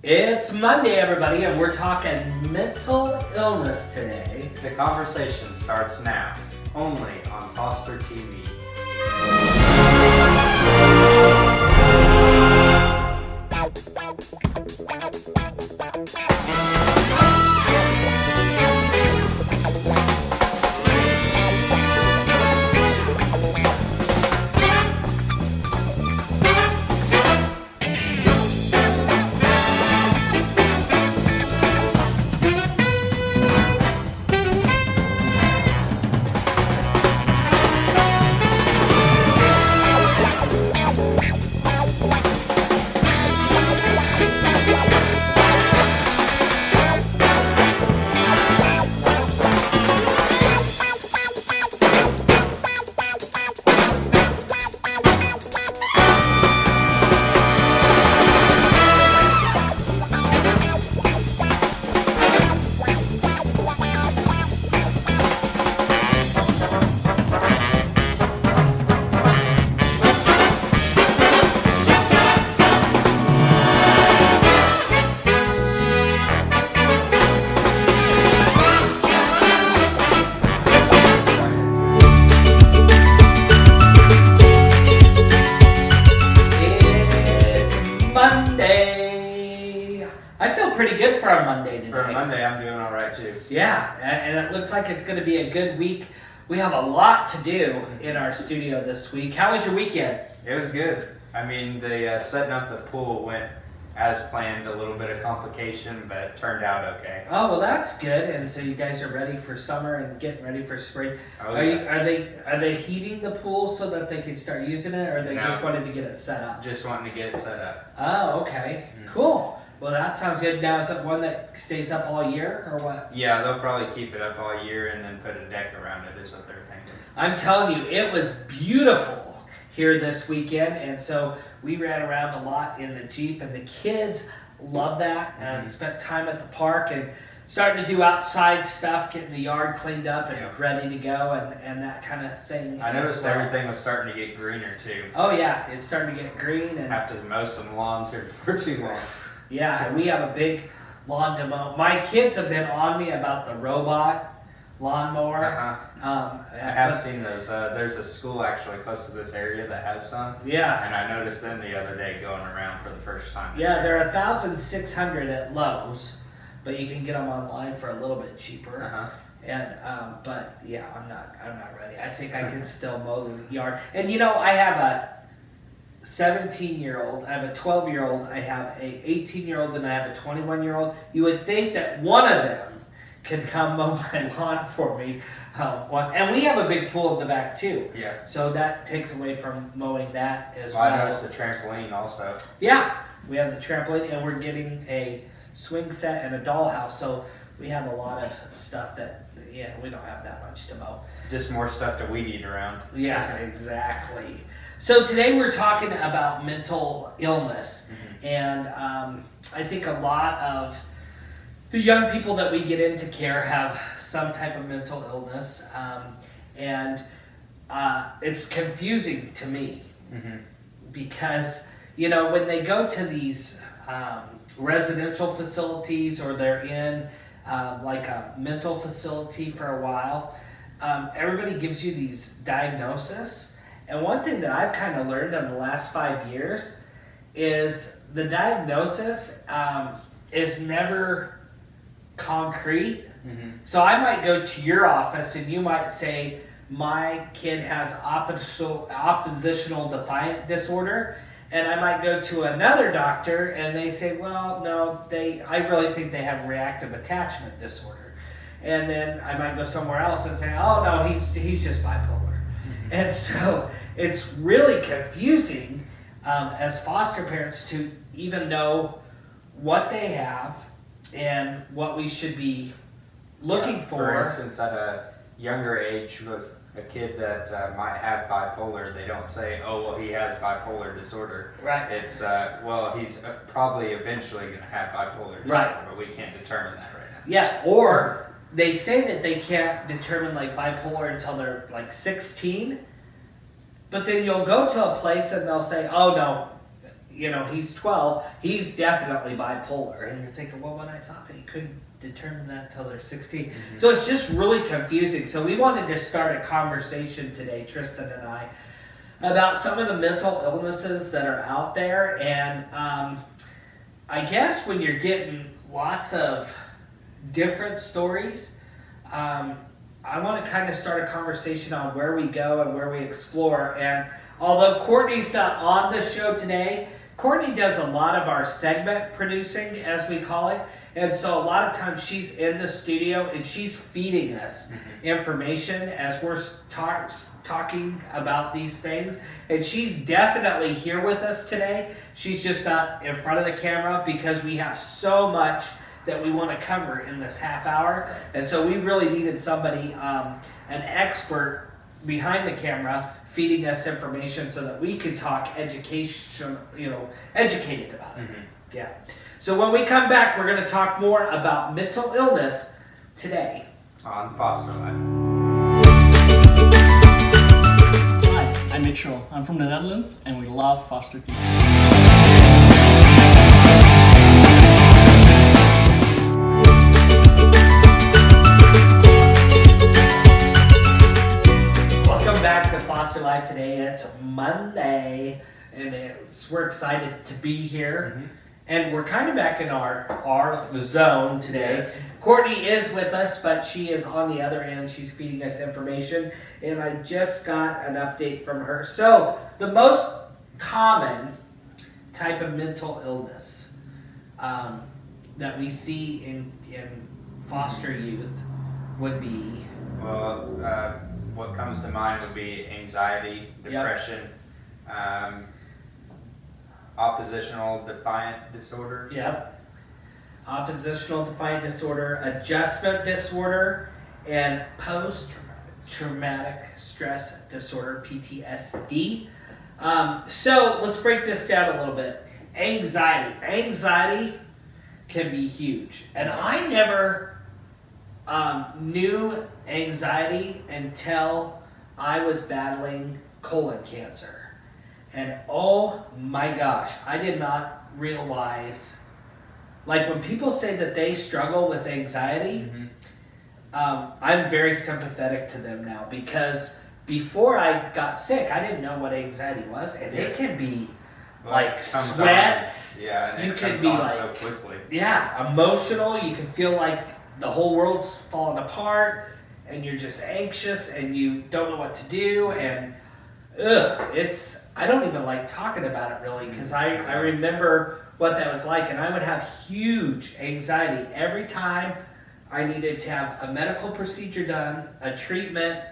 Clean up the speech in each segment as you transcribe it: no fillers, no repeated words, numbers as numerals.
It's Monday, everybody, and we're talking mental illness today. The conversation starts now, only on Foster TV. It's Monday. I feel pretty good for a Monday today. For Monday, I'm doing all right too. Yeah, and it looks like it's going to be a good week. We have a lot to do in our studio this week. How was your weekend? It was good. I mean, the setting up the pool went as planned. A little bit of complication, but it turned out okay. Oh, well, that's good. And so you guys are ready for summer and getting ready for spring. Oh, Are yeah. are they heating the pool so that they can start using it, or they No. just wanted to get it set up? Just wanting to get it set up. Oh, okay, cool. Well, that sounds good. Now, is it one that stays up all year, or what? Yeah, they'll probably keep it up all year and then put a deck around it. Is what they're thinking. I'm telling you, it was beautiful here this weekend, and so we ran around a lot in the Jeep, and the kids love that, and spent time at the park and starting to do outside stuff, getting the yard cleaned up and ready to go, and that kind of thing. I as noticed well. everything was starting to get greener too. Oh yeah, it's starting to get green, and Have to mow some lawns here before too long. yeah, and we have a big lawn to mow. My kids have been on me about the robot lawnmower. I have seen those. There's a school actually close to this area that has some, Yeah. and I noticed them the other day going around for the first time. Yeah, they're 1,600 at Lowe's, but you can get them online for a little bit cheaper. And but yeah, I'm not ready. I think I can still mow the yard. And you know, I have a 17-year-old, I have a 12-year-old, I have a 18-year-old, and I have a 21-year-old. You would think that one of them can come mow my lawn for me. And we have a big pool in the back too. Yeah. So that takes away from mowing that as Well, well. I noticed the trampoline also. Yeah, we have the trampoline, and we're getting a swing set and a dollhouse. So we have a lot of stuff that, yeah, we don't have that much to mow. Just more stuff to weed eat around. Yeah, exactly. So today we're talking about mental illness, and I think a lot of the young people that we get into care have some type of mental illness, and it's confusing to me because, you know, when they go to these residential facilities, or they're in like a mental facility for a while, everybody gives you these diagnoses. And one thing that I've kind of learned in the last 5 years is the diagnosis is never concrete. So I might go to your office and you might say, my kid has oppositional defiant disorder. And I might go to another doctor and they say, well, no, I really think they have reactive attachment disorder. And then I might go somewhere else and say, oh no, he's just bipolar. And so it's really confusing as foster parents to even know what they have and what we should be looking for. For instance, at a younger age, with a kid that might have bipolar, they don't say, oh, well, he has bipolar disorder. Right. It's, well, he's probably eventually going to have bipolar disorder, Right. but we can't determine that right now. Yeah, or they say that they can't determine like bipolar until they're like 16, but then you'll go to a place and they'll say, oh no, he's 12, he's definitely bipolar. And you're thinking, well, when I thought that you couldn't determine that till they're 16. Mm-hmm. So it's just really confusing. So we wanted to start a conversation today, Tristan and I, about some of the mental illnesses that are out there. And I guess when you're getting lots of different stories, I want to kind of start a conversation on where we go and where we explore. And although Courtney's not on the show today, Courtney does a lot of our segment producing, as we call it. And so a lot of times she's in the studio and she's feeding us information as we're talking about these things. And she's definitely here with us today. She's just not in front of the camera because we have so much that we want to cover in this half hour. And so we really needed somebody, an expert behind the camera, feeding us information so that we could talk educated about it. Yeah. So when we come back, we're going to talk more about mental illness today. On Foster Life. Hi, I'm Mitchell. I'm from the Netherlands and we love foster care. Welcome back to Foster Life today. It's Monday and we're excited to be here. And we're kind of back in our zone today. Yes. Courtney is with us, but she is on the other end. She's feeding us information. And I just got an update from her. So, the most common type of mental illness that we see in foster youth would be... Well, what comes to mind would be anxiety, depression, oppositional defiant disorder. Yep. Oppositional defiant disorder, adjustment disorder, and post-traumatic stress disorder, PTSD. So let's break this down a little bit. Anxiety. Anxiety can be huge. And I never knew anxiety until I was battling colon cancer. And oh my gosh, I did not realize, like when people say that they struggle with anxiety, I'm very sympathetic to them now because before I got sick, I didn't know what anxiety was, and it can be like sweats. And you it can comes be on like so quickly. Emotional. You can feel like the whole world's falling apart, and you're just anxious, and you don't know what to do, and I don't even like talking about it really because I remember what that was like, and I would have huge anxiety every time I needed to have a medical procedure done, a treatment,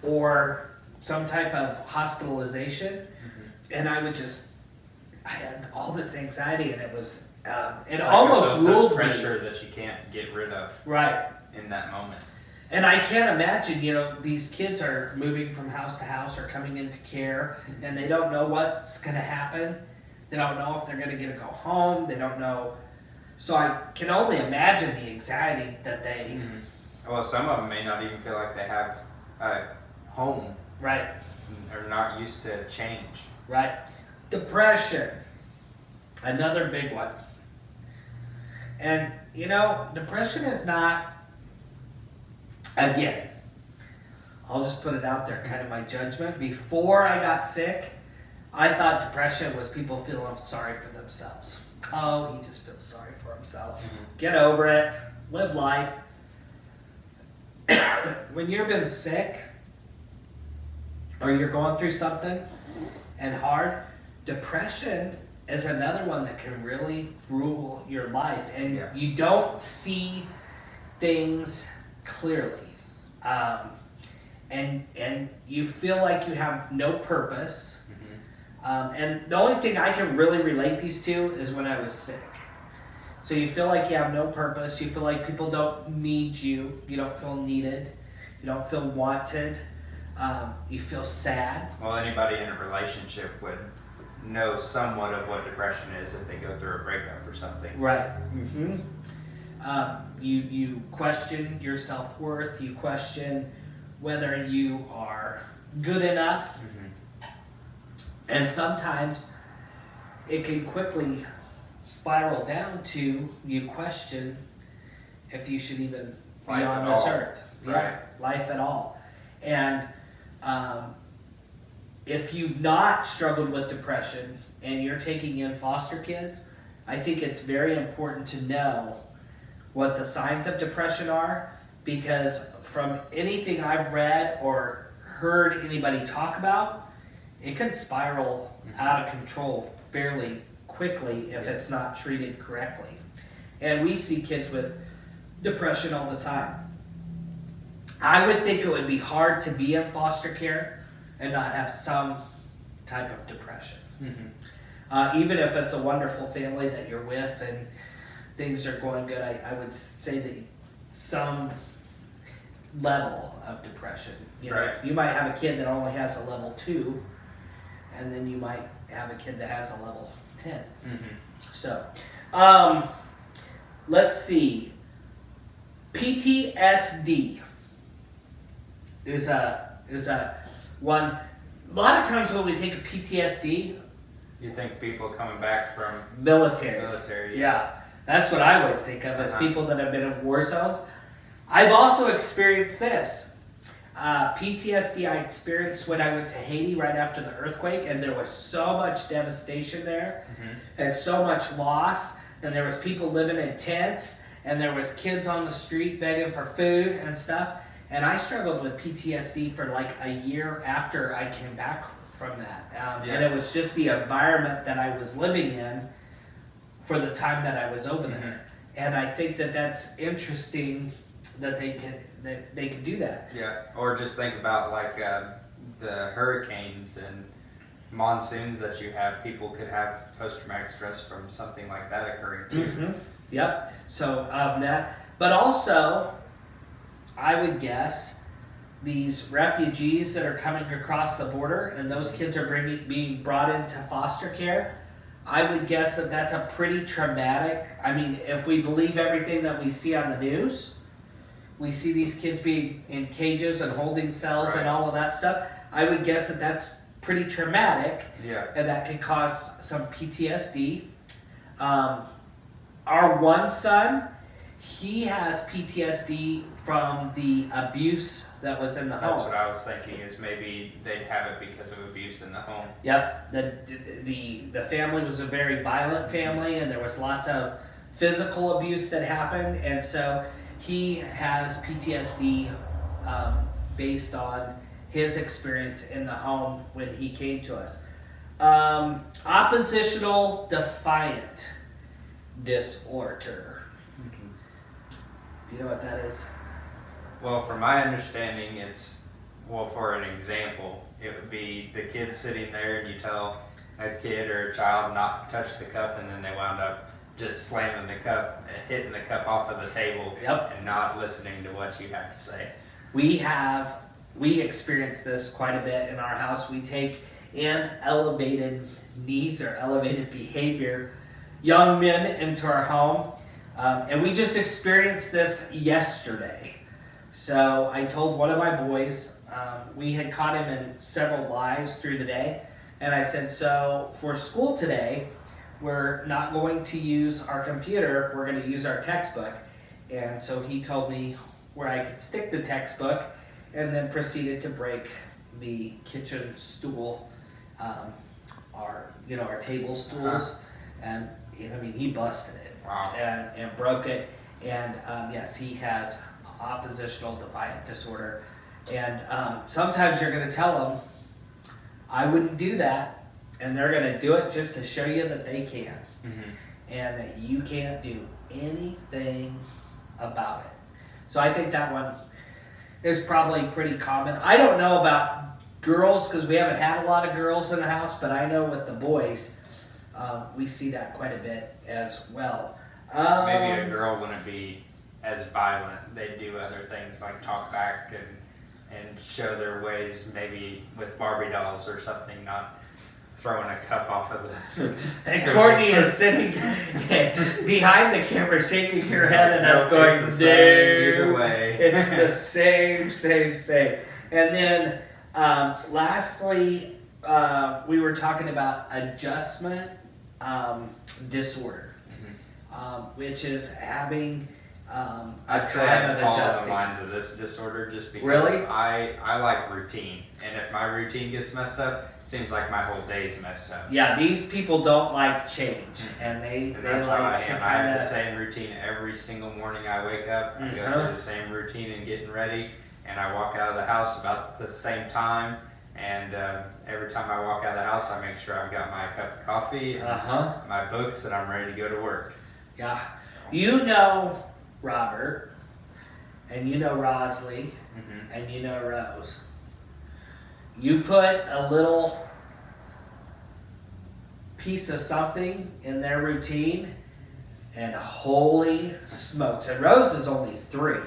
or some type of hospitalization, and I had all this anxiety, and it was it almost ruled me. Pressure that you can't get rid of. Right. In that moment. And I can't imagine, these kids are moving from house to house or coming into care, and they don't know what's going to happen. They don't know if they're going to get to go home. They don't know. So I can only imagine the anxiety that they... Well, some of them may not even feel like they have a home. Right. Or not used to change. Right. Depression. Another big one. And, depression is not... Again, I'll just put it out there, kind of my judgment. Before I got sick, I thought depression was people feeling sorry for themselves. Oh, he just feels sorry for himself. Get over it. Live life. When you've been sick, or you're going through something and hard, depression is another one that can really rule your life. And you don't see things clearly, and you feel like you have no purpose, and the only thing I can really relate these to is when I was sick. So you feel like you have no purpose, you feel like people don't need you, you don't feel needed, you don't feel wanted, you feel sad. Well, anybody in a relationship would know somewhat of what depression is if they go through a breakup or something. Right. You question your self-worth, you question whether you are good enough, and sometimes it can quickly spiral down to you question if you should even be Life on at this all. earth. Right. Life at all. And if you've not struggled with depression and you're taking in foster kids, I think it's very important to know what the signs of depression are, because from anything I've read or heard anybody talk about, it can spiral out of control fairly quickly if it's not treated correctly. And we see kids with depression all the time. I would think it would be hard to be in foster care and not have some type of depression. Even if it's a wonderful family that you're with and things are going good, I would say that some level of depression. You know, Right. you might have a kid that only has a level 2, and then you might have a kid that has a level 10. So, let's see. PTSD is a one. A lot of times when we think of PTSD, You think people coming back from military. Yeah, that's what I always think of as Uh-huh. people that have been in war zones. I've also experienced this. PTSD I experienced when I went to Haiti right after the earthquake, and there was so much devastation there, and so much loss, and there was people living in tents, and there was kids on the street begging for food and stuff, and I struggled with PTSD for like a year after I came back from that. And it was just the environment that I was living in for the time that I was over there. And I think that that's interesting that they can do that. Yeah, or just think about like the hurricanes and monsoons that you have. People could have post-traumatic stress from something like that occurring too. Yep. So that, but also, I would guess these refugees that are coming across the border, and those kids are being brought into foster care. I would guess that that's a pretty traumatic. I mean, if we believe everything that we see on the news, we see these kids being in cages and holding cells and all of that stuff. I would guess that that's pretty traumatic, Yeah. and that could cause some PTSD. Our one son, he has PTSD from the abuse that was in the That's home. what I was thinking, is maybe they'd have it because of abuse in the home. Yep, the family was a very violent family, and there was lots of physical abuse that happened, and so he has PTSD based on his experience in the home when he came to us. Oppositional defiant disorder. Do you know what that is? Well, from my understanding, it's, well, for an example, it would be the kid sitting there and you tell a kid or a child not to touch the cup, and then they wound up just slamming the cup and hitting the cup off of the table. Yep. And not listening to what you have to say. We experience this quite a bit in our house. We take in elevated needs or elevated behavior young men into our home, and we just experienced this yesterday. So I told one of my boys, we had caught him in several lies through the day, and I said, so for school today, we're not going to use our computer, we're going to use our textbook. And so he told me where I could stick the textbook, and then proceeded to break the kitchen stool, our table stools, and I mean, he busted it. Wow. And broke it. And yes, he has oppositional defiant disorder. And sometimes you're going to tell them, I wouldn't do that, and they're going to do it just to show you that they can, and that you can't do anything about it. So I think that one is probably pretty common. I don't know about girls, because we haven't had a lot of girls in the house, but I know with the boys, we see that quite a bit as well. Maybe a girl wouldn't be as violent. They'd do other things like talk back and show their ways, maybe with Barbie dolls or something, not throwing a cup off of the... And Courtney is sitting behind the camera shaking her head and us going, it's the same either way. It's the same. And then lastly, we were talking about adjustment disorder, which is having a I'd say time I of fall on the adjusting. lines of this disorder just because Really? I like routine, and if my routine gets messed up, it seems like my whole day's messed up. Yeah, these people don't like change, and they And that's how I like to am. I have kind the of. same routine every single morning I wake up. I go Mhm. through the same routine in getting ready, and I walk out of the house about the same time. And every time I walk out of the house, I make sure I've got my cup of coffee and my books, and I'm ready to go to work. Yeah, you know Robert, and you know Rosalie, and you know Rose. You put a little piece of something in their routine, and holy smokes! And Rose is only 3.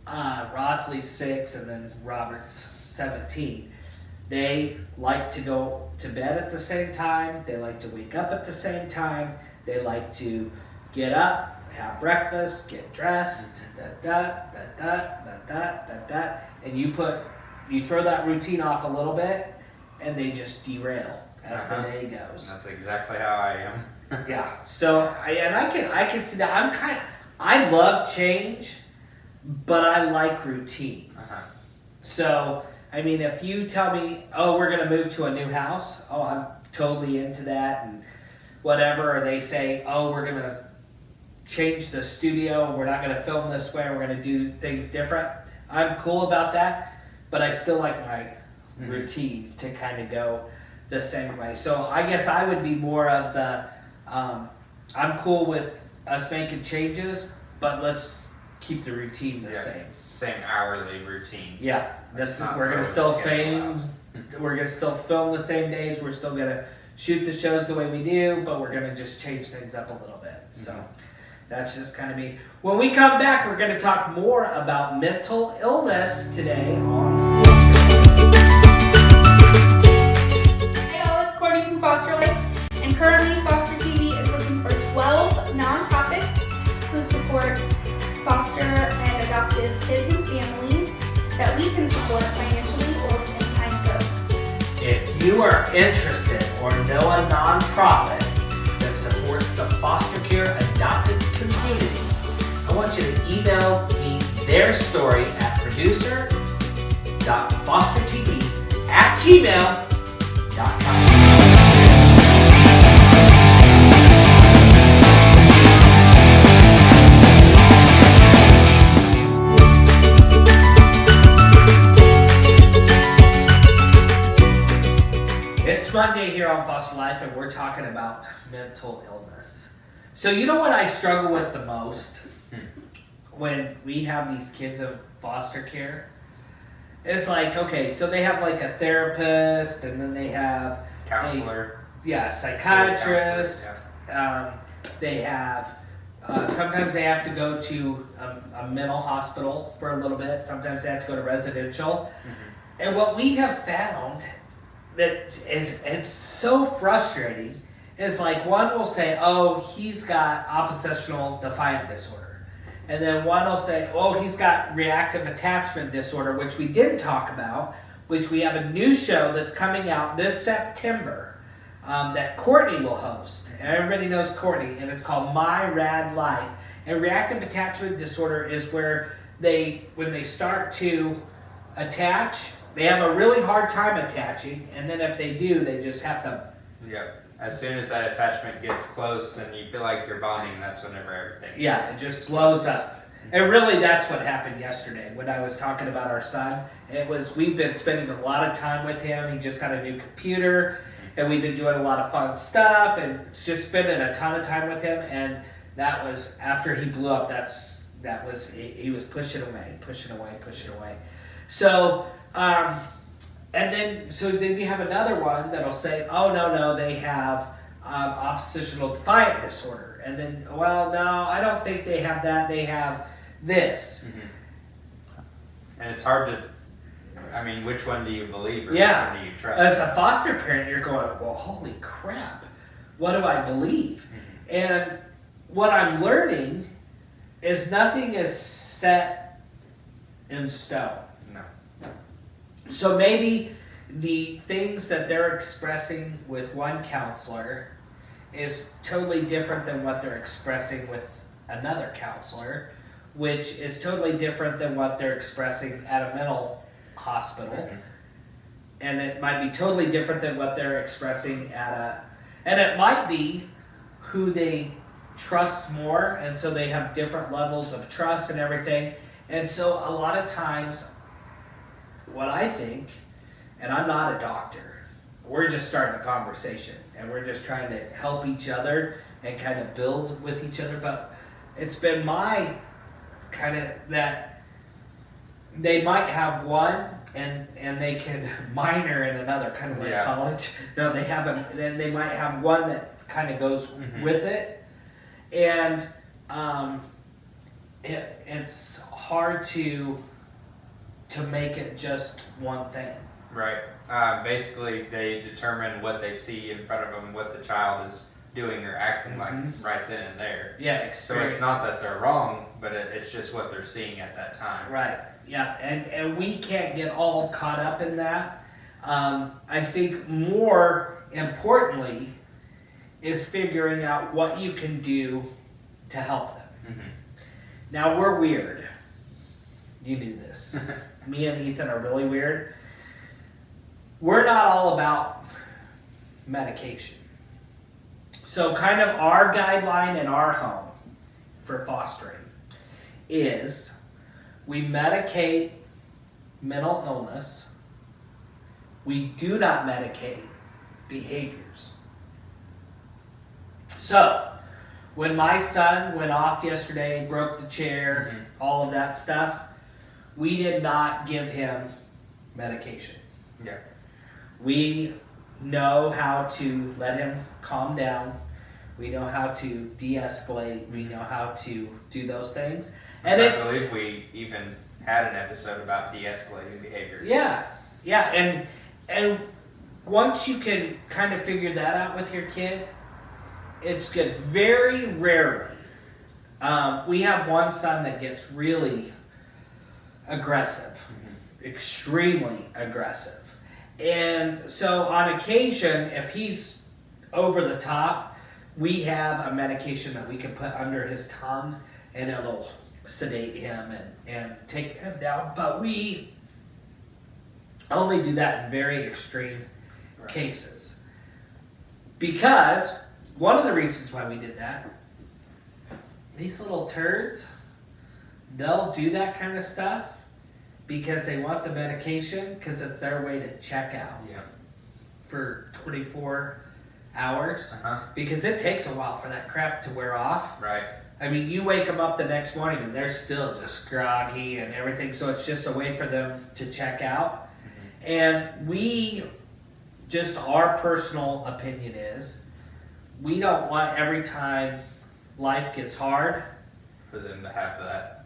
Rosalie's 6, and then Robert's 17. They like to go to bed at the same time. They like to wake up at the same time. They like to get up, have breakfast, get dressed, and you throw that routine off a little bit, and they just derail as the day goes. That's exactly how I am. Yeah. So I can see that. I love change, but I like routine. So I mean, if you tell me, oh, we're gonna move to a new house, oh, I'm totally into that and whatever. Or they say, oh, we're gonna change the studio, we're not gonna film this way, we're gonna do things different. I'm cool about that, but I still like my routine to kind of go the same way. So I guess I would be more of the, I'm cool with us making changes, but let's keep the routine the same. Same hourly routine. Yeah, we're gonna still film the same days. We're still gonna shoot the shows the way we do, but we're gonna just change things up a little bit. So that's just kind of me. When we come back, we're gonna talk more about mental illness today on. Hey all, it's Courtney from Foster Life, and currently Foster TV is looking for 12 nonprofits who support foster and adoptive kids and families that we can support financially or in kind codes. If you are interested or know a nonprofit that supports the foster care adopted community, I want you to email me their story at producer.fostertv@gmail.com. It's Monday here on Foster Life, and we're talking about mental illness. So you know what I struggle with the most when we have these kids in foster care? It's like, okay, so they have like a therapist, and then they have Counselor. psychiatrist. Counselor, They have sometimes they have to go to a mental hospital for a little bit. Sometimes they have to go to residential. And what we have found that it's so frustrating is like one will say, oh, he's got oppositional defiant disorder. And then one will say, oh, he's got reactive attachment disorder, which we didn't talk about, which we have a new show that's coming out this September that Courtney will host. And everybody knows Courtney, and it's called My Rad Life. And reactive attachment disorder is where when they start to attach, they have a really hard time attaching, and then if they do, they just have to. Yep. As soon as that attachment gets close and you feel like you're bonding, that's whenever everything. Yeah, it just blows up. And really, that's what happened yesterday when I was talking about our son. We've been spending a lot of time with him. He just got a new computer, and we've been doing a lot of fun stuff, and just spending a ton of time with him. And that was after he blew up. He was pushing away. So. And then you have another one that'll say, oh, no, they have oppositional defiant disorder. And then, well, no, I don't think they have that. They have this. And it's hard to, I mean, which one do you believe or Yeah. which one do you trust? As a foster parent, you're going, well, holy crap. What do I believe? And what I'm learning is nothing is set in stone. No. So maybe the things that they're expressing with one counselor is totally different than what they're expressing with another counselor, which is totally different than what they're expressing at a mental hospital. Mhm. And it might be totally different than what they're expressing and it might be who they trust more, and so they have different levels of trust and everything. And so a lot of times, what I think, and I'm not a doctor, we're just starting a conversation, and we're just trying to help each other and kind of build with each other, but it's been my kind of that they might have one and they can minor in another, kind of like Yeah. college. No, then they might have one that kind of goes Mhm. with it, and it's hard to make it just one thing. Right. Basically, they determine what they see in front of them, what the child is doing or acting like Mhm. right then and there. Yeah, So experience. it's not that they're wrong, but it's just what they're seeing at that time. Right. Yeah, and we can't get all caught up in that. I think more importantly is figuring out what you can do to help them. Mhm. Now, we're weird. You knew this. Me and Ethan are really weird. We're not all about medication. So kind of our guideline in our home for fostering is we medicate mental illness. We do not medicate behaviors. So, when my son went off yesterday, broke the chair, Mhm. all of that stuff, we did not give him medication. Yeah. We know how to let him calm down. We know how to de-escalate. We know how to do those things. And I it's, believe we even had an episode about de-escalating behaviors. yeah, and once you can kind of figure that out with your kid, it's good. Very rarely, we have one son that gets really aggressive, extremely aggressive. And so on occasion, if he's over the top, we have a medication that we can put under his tongue and it'll sedate him and take him down. But we only do that in very extreme cases. Because one of the reasons why we did that, these little turds, they'll do that kind of stuff because they want the medication, because it's their way to check out Yeah. for 24 hours. Uh-huh. Because it takes a while for that crap to wear off. Right. I mean, you wake them up the next morning and they're still just groggy and everything, so it's just a way for them to check out. And we, just our personal opinion is, we don't want every time life gets hard, For them to have that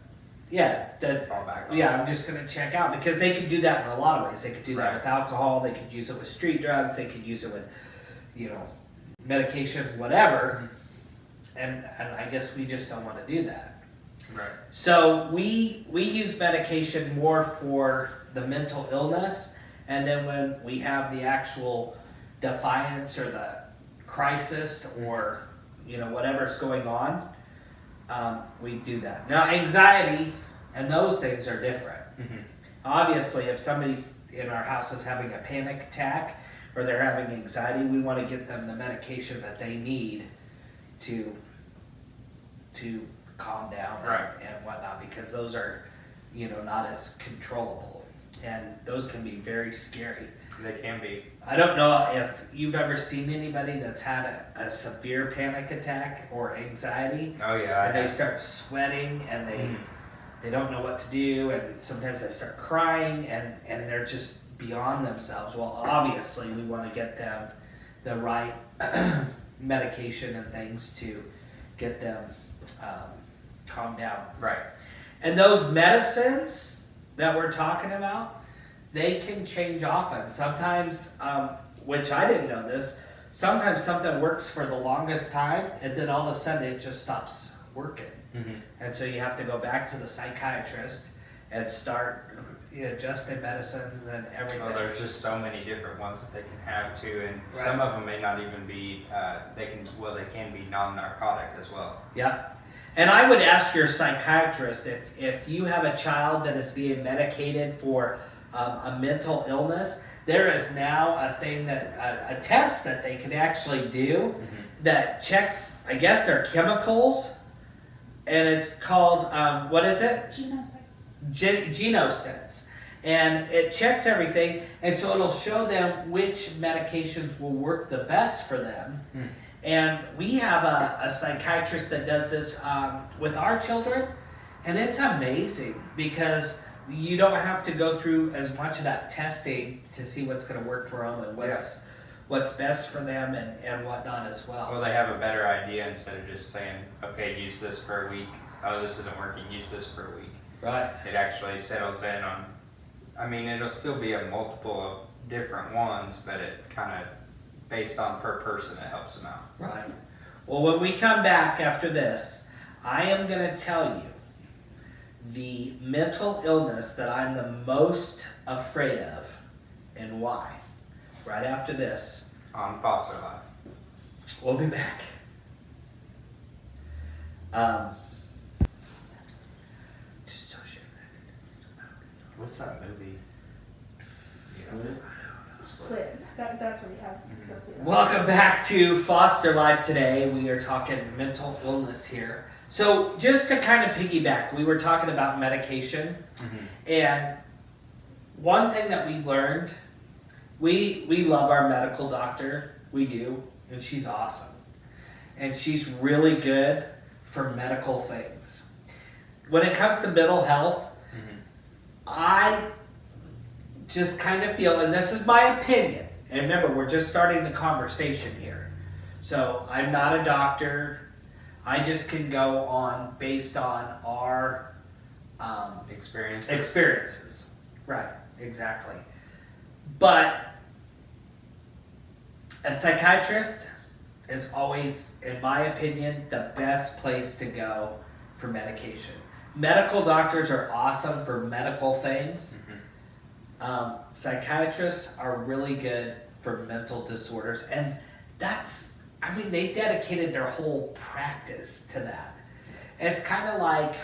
that fallback. I'm just going to check out, because they could do that in a lot of ways. They could do that Right. with alcohol, they could use it with street drugs, they could use it with, medication, whatever. And I guess we just don't want to do that. Right. So we use medication more for the mental illness, and then when we have the actual defiance or the crisis or whatever's going on, we do that. Now, anxiety and those things are different. Mhm. Obviously, if somebody's in our house is having a panic attack or they're having anxiety, we want to get them the medication that they need to calm down Right. and whatnot, because those are not as controllable, and those can be very scary. They can be. I don't know if you've ever seen anybody that's had a severe panic attack or anxiety, Oh yeah. and they start sweating and they don't know what to do, and sometimes they start crying and they're just beyond themselves. Well, obviously we want to get them the right medication and things to get them calm down. Right. And those medicines that we're talking about, they can change often. Sometimes, which I didn't know this, sometimes something works for the longest time and then all of a sudden it just stops working. Mhm. And so you have to go back to the psychiatrist and start adjusted medicines and everything. Well, there's just so many different ones that they can have too, and Right. some of them may not even be. They can be non-narcotic as well. Yeah. And I would ask your psychiatrist if you have a child that is being medicated for a mental illness, there is now a test that they can actually do that checks, I guess, their chemicals, and it's called, what is it? Genosense. And it checks everything, and so it'll show them which medications will work the best for them. And we have a psychiatrist that does this with our children, and it's amazing because you don't have to go through as much of that testing to see what's going to work for them and what's best for them and whatnot as well. Well, they have a better idea instead of just saying, okay, use this for a week. Oh, this isn't working. Use this for a week. Right. It actually settles in on. I mean, it'll still be a multiple of different ones, but it kind of based on per person, it helps them out. Right. Well, when we come back after this, I am going to tell you the mental illness that I'm the most afraid of and why. Right after this. On Foster Life. We'll be back. What's that movie? Split. That's what he has associated. Welcome back to Foster Life today. We are talking mental illness here. So just to kind of piggyback, we were talking about medication. And one thing that we learned, we love our medical doctor. We do. And she's awesome. And she's really good for medical things. When it comes to mental health, I just kind of feel, and this is my opinion, and remember, we're just starting the conversation here. So I'm not a doctor. I just can go on based on our experiences. Right, exactly. But a psychiatrist is always, in my opinion, the best place to go for medication. Medical doctors are awesome for medical things. Psychiatrists are really good for mental disorders, and they dedicated their whole practice to that. It's kind of like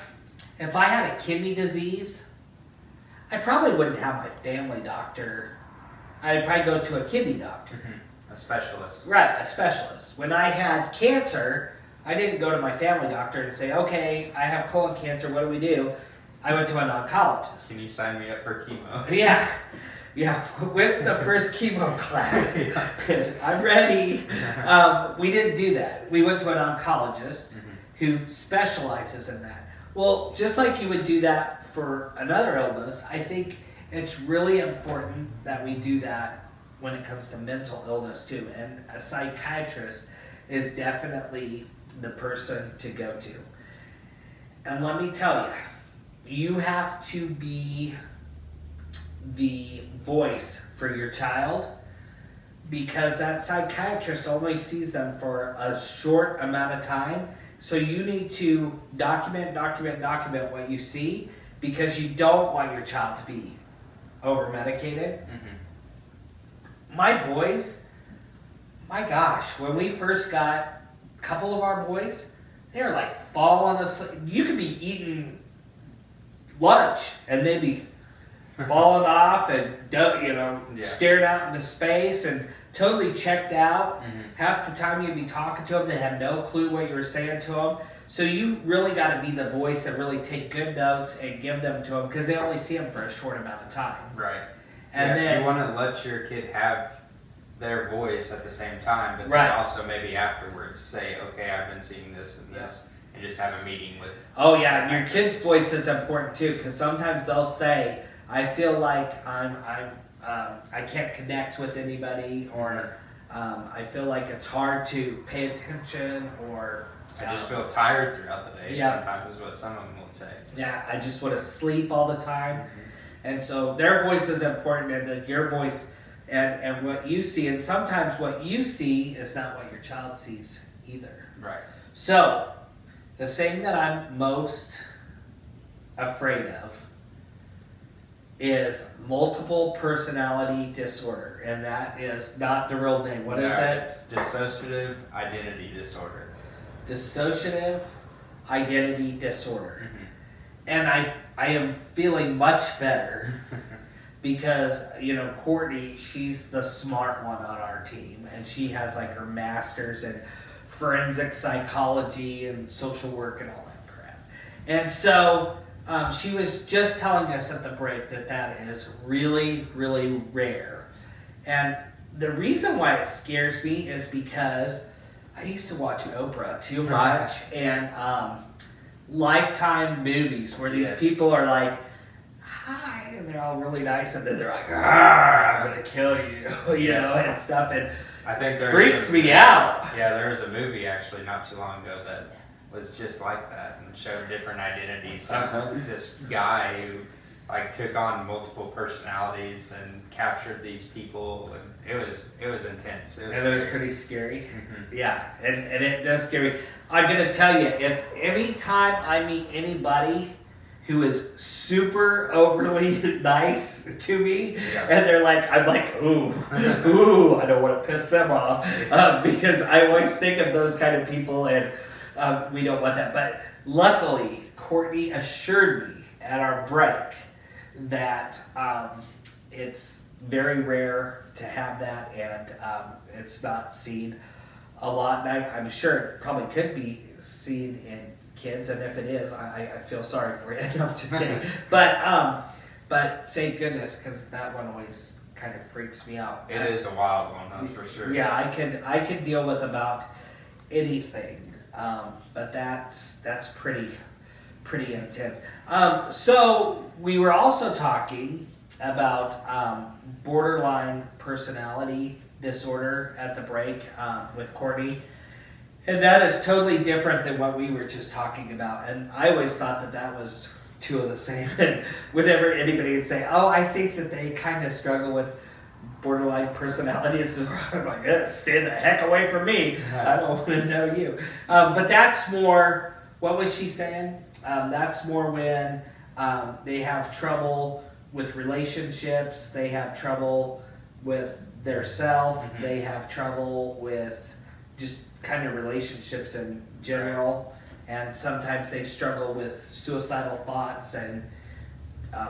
if I had a kidney disease, I probably wouldn't have my family doctor. I'd probably go to a kidney doctor. A specialist. Right, a specialist. When I had cancer, I didn't go to my family doctor and say, okay, I have colon cancer, what do we do? I went to an oncologist. Can you sign me up for chemo? Yeah. When's the first chemo class? I'm ready. We didn't do that. We went to an oncologist who specializes in that. Well, just like you would do that for another illness, I think it's really important that we do that when it comes to mental illness too. And a psychiatrist is definitely the person to go to. And let me tell you, you have to be the voice for your child because that psychiatrist only sees them for a short amount of time. So you need to document what you see because you don't want your child to be over-medicated. My boys, my gosh, when we first got a couple of our boys, they were like falling asleep. You could be eating lunch and they'd be falling off and staring out into space and totally checked out. Half the time you'd be talking to them, they had no clue what you were saying to them. So you really got to be the voice and really take good notes and give them to them because they only see them for a short amount of time. Right. And then you want to let your kid have their voice at the same time, but Right. then also maybe afterwards say, okay, I've been seeing this and this, and just have a meeting with. Oh yeah, and your kid's voice is important too, because sometimes they'll say, "I feel like I can't connect with anybody," or "I feel like it's hard to pay attention," or I just feel tired throughout the day. Yeah. Sometimes is what some of them will say. "Yeah, I just want to sleep all the time." And so their voice is important, and then your voice and what you see, and sometimes what you see is not what your child sees either. Right. So, the thing that I'm most afraid of is multiple personality disorder, and that is not the real name. What is No, it? It's dissociative identity disorder. Dissociative identity disorder. Mhm. And I am feeling much better because, you know, Courtney, she's the smart one on our team, and she has like her master's in forensic psychology and social work and all that crap. And so she was just telling us at the break that that is really, really rare. And the reason why it scares me is because I used to watch Oprah too much, and Lifetime movies where these Yes. people are like, hi, and they're all really nice, and then they're like, I'm gonna kill you, you know, and stuff, and I think there freaks me out. Yeah, there was a movie actually not too long ago that was just like that and showed different identities. Uh-huh. This guy who like took on multiple personalities and captured these people, and it was intense. It was, And it was pretty scary. Mhm. Yeah, and it does scare me. I'm gonna tell you, if any time I meet anybody who is super overly nice to me, Yeah. and they're like, I'm like, ooh, I don't want to piss them off, because I always think of those kind of people, and we don't want that. But luckily, Courtney assured me at our break that it's very rare to have that, and it's not seen a lot. And I'm sure it probably could be seen in kids, and if it is, I feel sorry for you. No, I'm just kidding. But thank goodness, because that one always kind of freaks me out. It is a wild one, that's for sure. Yeah, I can deal with about anything, but that's pretty intense. So we were also talking about borderline personality disorder at the break with Courtney. And that is totally different than what we were just talking about. And I always thought that that was two of the same. And whenever anybody would say, oh, I think that they kind of struggle with borderline personality disorder, I'm like, stay the heck away from me. I don't want to know you. But that's more, what was she saying? That's more when they have trouble with relationships, they have trouble with their self, Mhm. they have trouble with just kind of relationships in general, and sometimes they struggle with suicidal thoughts and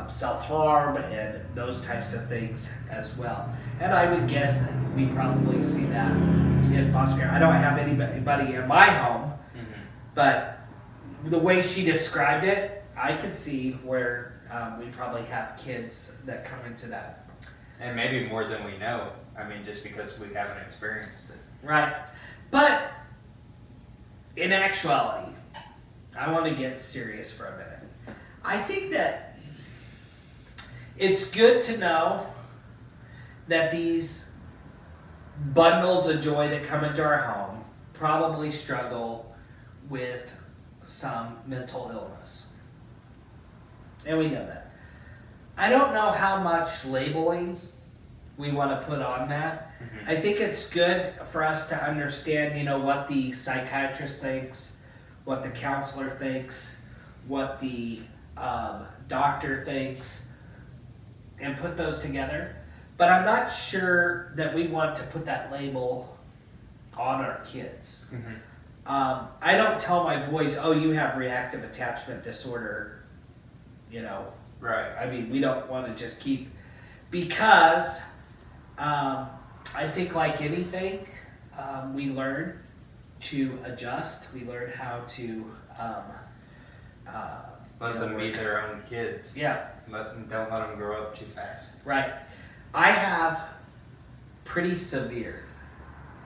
self-harm and those types of things as well. And I would guess that we probably see that in foster care. I don't have anybody in my home, Mhm. but the way she described it, I could see where we probably have kids that come into that. And maybe more than we know. I mean, just because we haven't experienced it. Right. But in actuality, I want to get serious for a minute. I think that it's good to know that these bundles of joy that come into our home probably struggle with some mental illness. And we know that. I don't know how much labeling we want to put on that. Mhm. I think it's good for us to understand, you know, what the psychiatrist thinks, what the counselor thinks, what the doctor thinks, and put those together. But I'm not sure that we want to put that label on our kids. Mhm. I don't tell my boys, oh, you have reactive attachment disorder, you know. Right. I mean, we don't want to just keep, because I think like anything, we learn to adjust. We learn how to Let them be their own kids. Yeah, Don't let them grow up too fast. right. I have pretty severe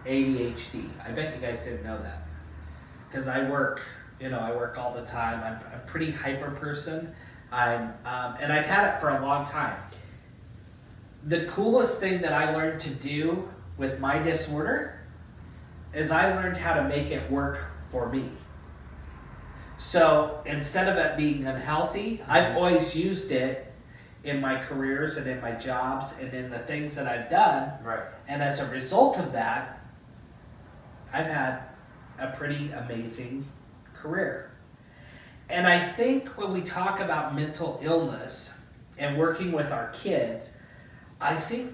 ADHD. I bet you guys didn't know that, because I work all the time. I'm a pretty hyper person. And I've had it for a long time. The coolest thing that I learned to do with my disorder is I learned how to make it work for me. So instead of it being unhealthy, I've always used it in my careers and in my jobs and in the things that I've done. Right. And as a result of that, I've had a pretty amazing career. And I think when we talk about mental illness, and working with our kids, I think,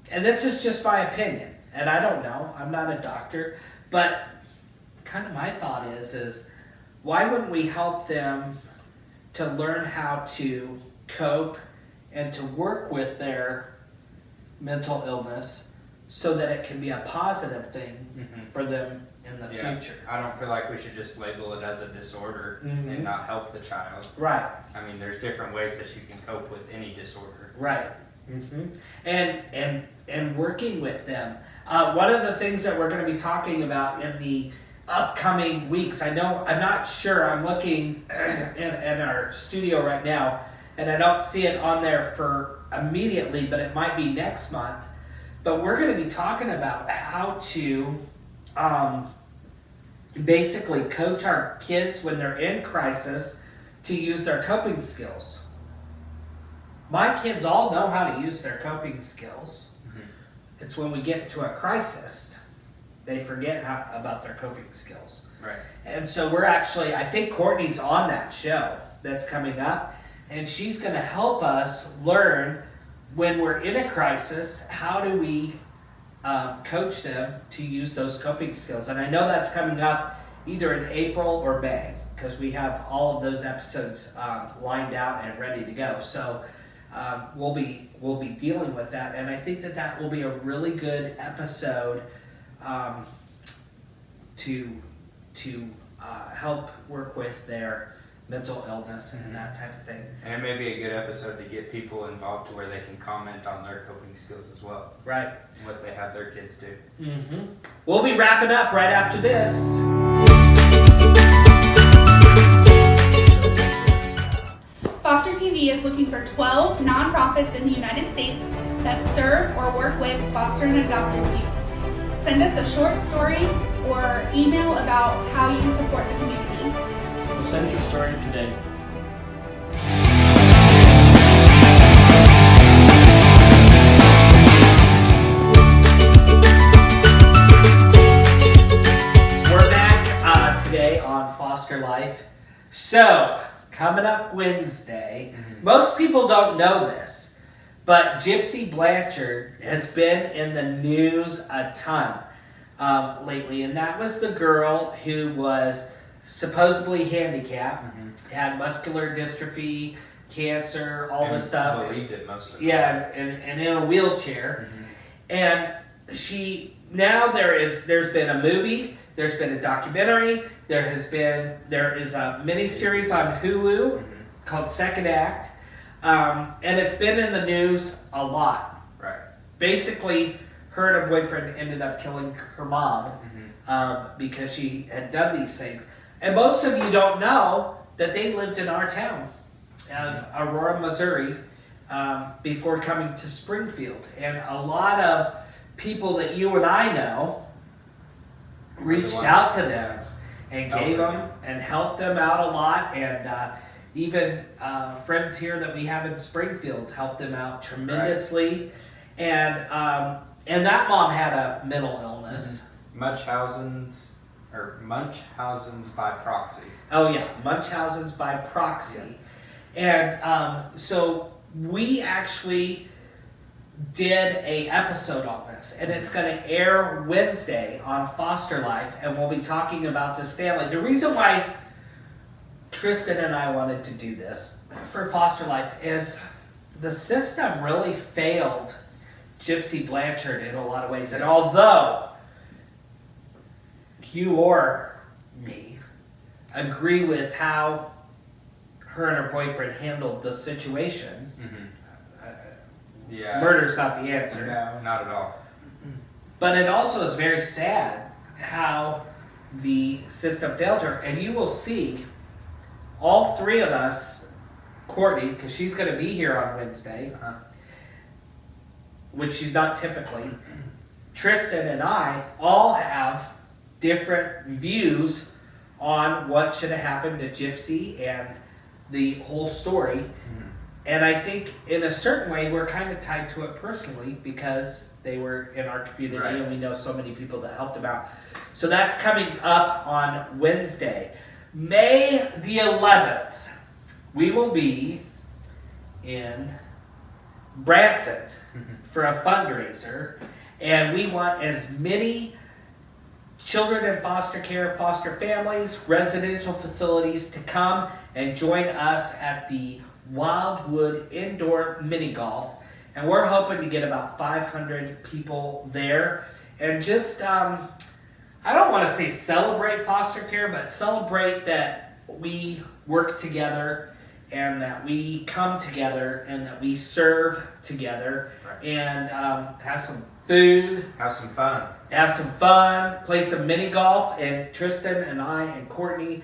and this is just my opinion, and I don't know, I'm not a doctor, but kind of my thought is why wouldn't we help them to learn how to cope and to work with their mental illness so that it can be a positive thing for them in the future. I don't feel like we should just label it as a disorder and not help the child. Right. I mean, there's different ways that you can cope with any disorder. Right. And working with them. One of the things that we're going to be talking about in the upcoming weeks, I'm not sure, I'm looking in our studio right now, and I don't see it on there for immediately, but it might be next month. But we're going to be talking about how to basically coach our kids when they're in crisis to use their coping skills. My kids all know how to use their coping skills. It's when we get to a crisis, they forget about their coping skills. Right. And so we're actually, I think Courtney's on that show that's coming up, and she's going to help us learn when we're in a crisis, how do we coach them to use those coping skills. And I know that's coming up either in April or May, because we have all of those episodes lined out and ready to go. So we'll be dealing with that, and I think that will be a really good episode to help work with their mental illness and that type of thing. And it may be a good episode to get people involved to where they can comment on their coping skills as well. Right. What they have their kids do. We'll be wrapping up right after this. Foster TV is looking for 12 nonprofits in the United States that serve or work with foster and adopted youth. Send us a short story or email about how you support the community. So send your story today. We're back today on Foster Life. So, coming up Wednesday, most people don't know this, but Gypsy Blanchard has been in the news a ton lately, and that was the girl who was supposedly handicapped, had muscular dystrophy, cancer, all this stuff. Believed it most of the Yeah, and in a wheelchair. And there's been a movie, there's been a documentary, there is a miniseries on Hulu called Second Act, and it's been in the news a lot. Right. Basically, her and her boyfriend ended up killing her mom because she had done these things. And most of you don't know that they lived in our town of Aurora, Missouri, before coming to Springfield. And a lot of people that you and I know reached out to them and gave them and helped them out a lot. And even friends here that we have in Springfield helped them out tremendously. Right. And that mom had a mental illness. Munchausen's by proxy. Oh yeah, Munchausen's by proxy. Yeah. And so we actually did a episode on this, and it's going to air Wednesday on Foster Life, and we'll be talking about this family. The reason why Tristan and I wanted to do this for Foster Life is the system really failed Gypsy Blanchard in a lot of ways. And although you or me agree with how her and her boyfriend handled the situation, murder's not the answer. No, not at all. But it also is very sad how the system failed her. And you will see all three of us, Courtney, because she's going to be here on Wednesday, which she's not typically, Tristan and I all have different views on what should have happened to Gypsy and the whole story. And I think in a certain way we're kind of tied to it personally because they were in our community and we know so many people that helped them out. So that's coming up on Wednesday. May the 11th, we will be in Branson for a fundraiser, and we want as many children in foster care, foster families, residential facilities to come and join us at the Wildwood Indoor Mini Golf. And we're hoping to get about 500 people there. And just, I don't want to say celebrate foster care, but celebrate that we work together and that we come together and that we serve together. Right. And have some food, Have some fun. have some fun, play some mini golf, and Tristan and I and Courtney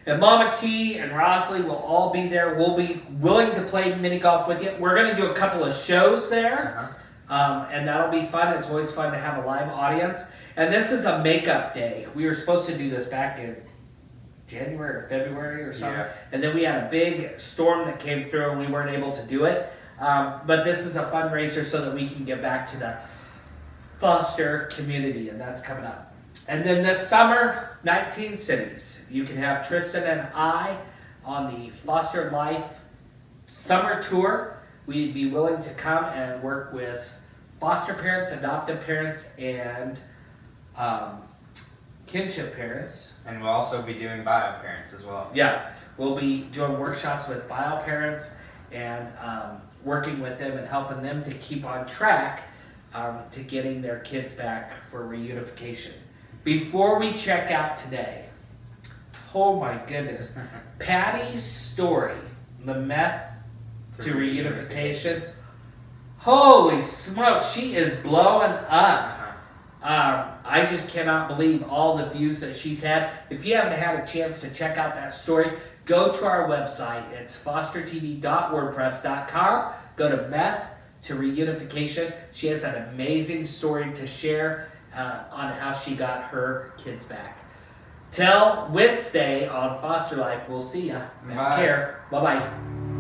and Mama T and Rosley will all be there. We'll be willing to play mini golf with you. We're going to do a couple of shows there, and that'll be fun. It's always fun to have a live audience. And this is a makeup day. We were supposed to do this back in January or February or something, and then we had a big storm that came through and we weren't able to do it. But this is a fundraiser so that we can get back to the foster community, and that's coming up. And then this summer, 19 cities. You can have Tristan and I on the Foster Life Summer Tour. We'd be willing to come and work with foster parents, adoptive parents, and kinship parents. And we'll also be doing bio parents as well. Yeah, we'll be doing workshops with bio parents and working with them and helping them to keep on track to getting their kids back for reunification. Before we check out today, oh my goodness, Patty's story, the meth to reunification. Holy smokes, she is blowing up. I just cannot believe all the views that she's had. If you haven't had a chance to check out that story, go to our website. It's fostertv.wordpress.com. Go to Meth to Reunification. She has an amazing story to share on how she got her kids back. Till Wednesday on Foster Life. We'll see ya. Take care. Bye-bye.